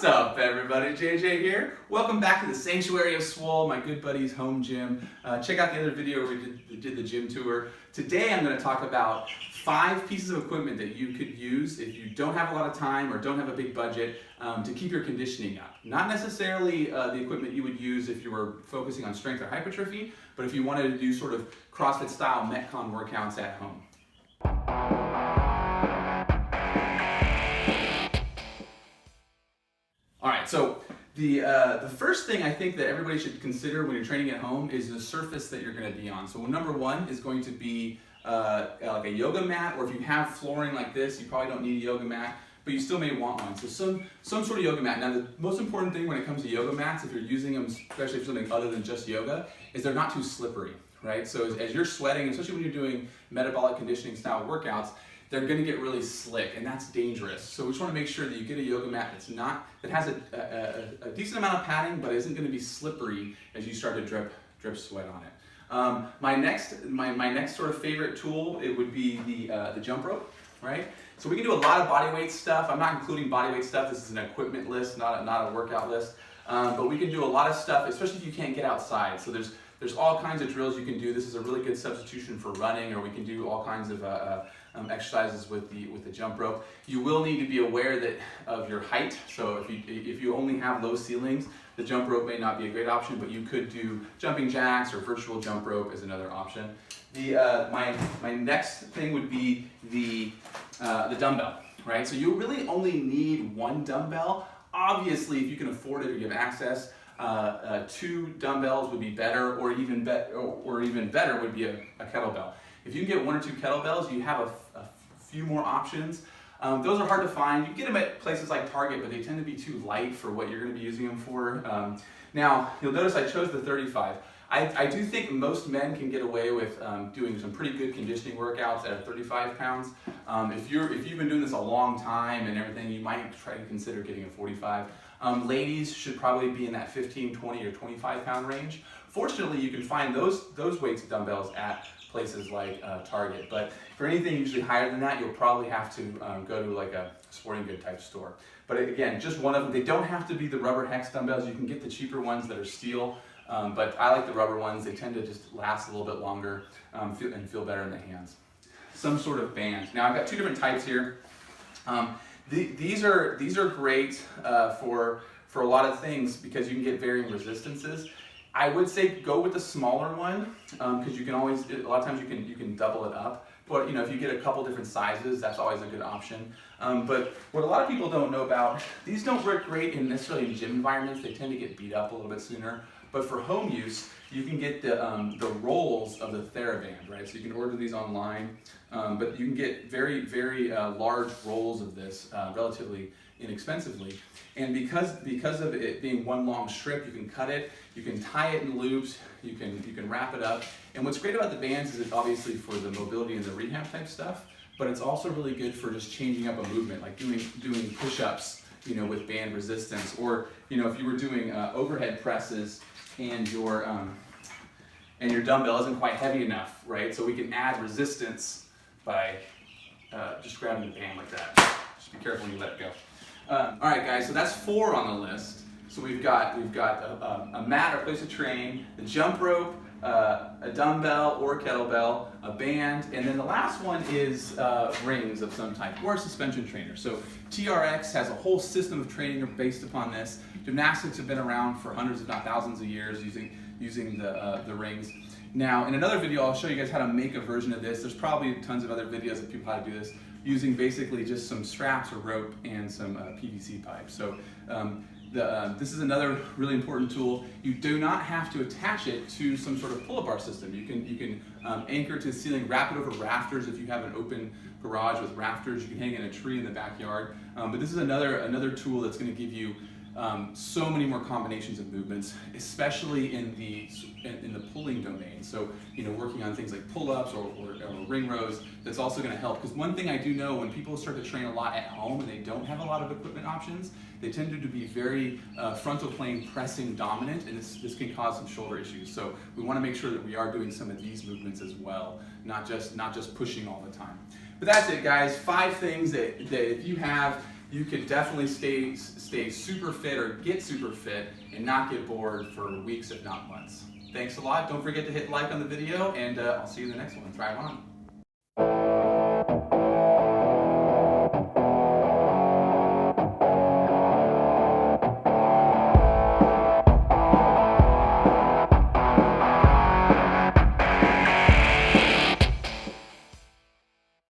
up, everybody? JJ here. Welcome back to the Sanctuary of Swole, my good buddy's home gym. Check out the other video where we did the gym tour. Today I'm going to talk about 5 pieces of equipment that you could use if you don't have a lot of time or don't have a big budget to keep your conditioning up. Not necessarily the equipment you would use if you were focusing on strength or hypertrophy, but if you wanted to do sort of CrossFit style Metcon workouts at home. All right, so the first thing I think that everybody should consider when you're training at home is the surface that you're going to be on. So number one is going to be like a yoga mat, or if you have flooring like this, you probably don't need a yoga mat, but you still may want one. So some sort of yoga mat. Now the most important thing when it comes to yoga mats, if you're using them, especially for something other than just yoga, is they're not too slippery, right? So as you're sweating, especially when you're doing metabolic conditioning style workouts, they're going to get really slick, and that's dangerous. So we just want to make sure that you get a yoga mat that has a decent amount of padding, but isn't going to be slippery as you start to drip sweat on it. My next sort of favorite tool, it would be the jump rope, right? So we can do a lot of bodyweight stuff. I'm not including bodyweight stuff. This is an equipment list, not a workout list. But we can do a lot of stuff, especially if you can't get outside. So there's all kinds of drills you can do. This is a really good substitution for running, or we can do all kinds of exercises with the jump rope. You will need to be aware of your height. So if you only have low ceilings, the jump rope may not be a great option, but you could do jumping jacks or virtual jump rope is another option. My next thing would be the dumbbell, right? So you really only need one dumbbell. Obviously, if you can afford it or you have access, 2 dumbbells would be better, or even better would be a kettlebell. If you can get 1 or 2 kettlebells, you have a few more options. Those are hard to find. You can get them at places like Target, but they tend to be too light for what you're going to be using them for. Now, you'll notice I chose the 35. I do think most men can get away with doing some pretty good conditioning workouts at 35 pounds. If you've been doing this a long time and everything, you might try to consider getting a 45. Ladies should probably be in that 15, 20, or 25 pound range. Fortunately, you can find those weights dumbbells at places like Target, but for anything usually higher than that, you'll probably have to go to like a sporting good type store. But again, just one of them. They don't have to be the rubber hex dumbbells. You can get the cheaper ones that are steel, but I like the rubber ones. They tend to just last a little bit longer and feel better in the hands. Some sort of band. Now I've got 2 different types here. These are great for a lot of things because you can get varying resistances. I would say go with the smaller one because you can always, a lot of times you can double it up. But if you get a couple different sizes, that's always a good option. But what a lot of people don't know about, these don't work great necessarily in gym environments. They tend to get beat up a little bit sooner. But for home use, you can get the rolls of the TheraBand, right? So you can order these online, but you can get very, very large rolls of this relatively inexpensively. And because of it being one long strip, you can cut it, you can tie it in loops, you can wrap it up. And what's great about the bands is it's obviously for the mobility and the rehab type stuff, but it's also really good for just changing up a movement, like doing push-ups, with band resistance, or if you were doing overhead presses and your dumbbell isn't quite heavy enough, right? So we can add resistance by just grabbing the band like that. Just be careful when you let it go. All right, guys. So that's 4 on the list. So we've got a mat or place to train, the jump rope, a dumbbell or kettlebell, a band, and then the last one is rings of some type, or a suspension trainer. So TRX has a whole system of training based upon this. Gymnastics have been around for hundreds, if not thousands of years using the rings. Now, in another video, I'll show you guys how to make a version of this. There's probably tons of other videos of people how to do this using basically just some straps or rope and some PVC pipe. So this is another really important tool. You do not have to attach it to some sort of pull-up bar system. You can anchor it to the ceiling, wrap it over rafters if you have an open garage with rafters. You can hang it in a tree in the backyard. But this is another tool that's going to give you so many more combinations of movements, especially in the pulling domain. So working on things like pull-ups or ring rows, that's also going to help. Because one thing I do know, when people start to train a lot at home and they don't have a lot of equipment options, they tend to be very frontal plane pressing dominant, and this can cause some shoulder issues. So we want to make sure that we are doing some of these movements as well, not just pushing all the time. But that's it, guys. 5 things that if you have you could definitely stay super fit or get super fit and not get bored for weeks, if not months. Thanks a lot. Don't forget to hit like on the video, and I'll see you in the next one. Try it on.